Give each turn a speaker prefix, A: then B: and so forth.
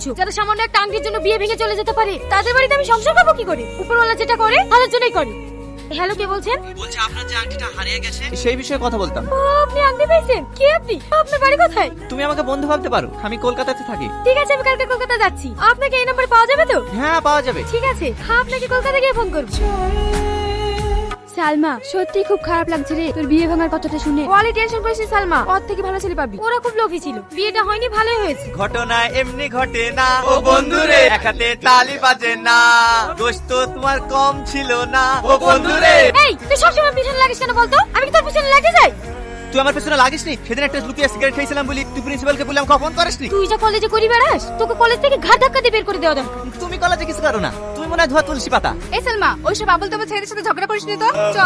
A: করছো? যারা সামান্য একটা আংটির জন্য বিয়ে ভেঙে চলে যেতে পারে, তাদের বাড়িতে আমি সংসার পাবো কি করে? উপরওয়ালা যেটা করে ভালোর জন্যই করে। হ্যালো, কে বলছেন?
B: বলছি আপনার যে আংটিটা হারিয়ে গেছে সেই বিষয়ে কথা বলতাম।
A: ও, আপনি আংটি পেয়েছেন? কে আপনি? আপনার বাড়ি কোথায়?
B: তুমি আমাকে বন্ধু ভাবতে পারো, আমি কলকাতাতে থাকি।
A: ঠিক আছে, আমি কালকে কলকাতা যাচ্ছি। আপনাকে এই নাম্বার পাওয়া যাবে তো?
B: হ্যাঁ, পাওয়া যাবে।
A: ঠিক আছে, আপনাকে কলকাতা গিয়ে ফোন করব। সালমা, সত্যি খুব খারাপ লাগছে রে তোর বিয়ে ভাঙার কথাটা শুনে। ওয়ালি টেনশন করিস সালমা, ওর থেকে ভালো ছেলে পাবি। ওরা খুব লোভী ছিল, বিয়েটা হয়নি, ভালোই হয়েছে।
B: ঘটনা এমনি ঘটে না ও বন্ধুরে, এক হাতে তালি বাজে না, দোষ তো তোমার কম ছিল না ও বন্ধুরে।
A: এই, তুই সবসময় পিছনে লাগিস কেন বলতো? আমি কি তোর পিছনে লাগে যাই?
B: তুই আমার পেছনে লাগিসনি? সেদিন একটা লুকিয়ে সিগারেট খেয়েছিলাম বলি তুই প্রিন্সিপালকে বলে আমাকে অপমান করিসনি?
A: তুই যা কলেজে করি বেড়াস, তোকে কলেজ থেকে ঘাট ধাক্কা দিয়ে বের করে দেওয়া দরকার।
B: তুমি কলেজে কিছু করো না, তুমি মনে হয় ধোয়া তুলসী পাতা।
A: এই সালমা, ওইসব আবল তাবল ছেলেদের সাথে ঝগড়া করিস নি তো। চ।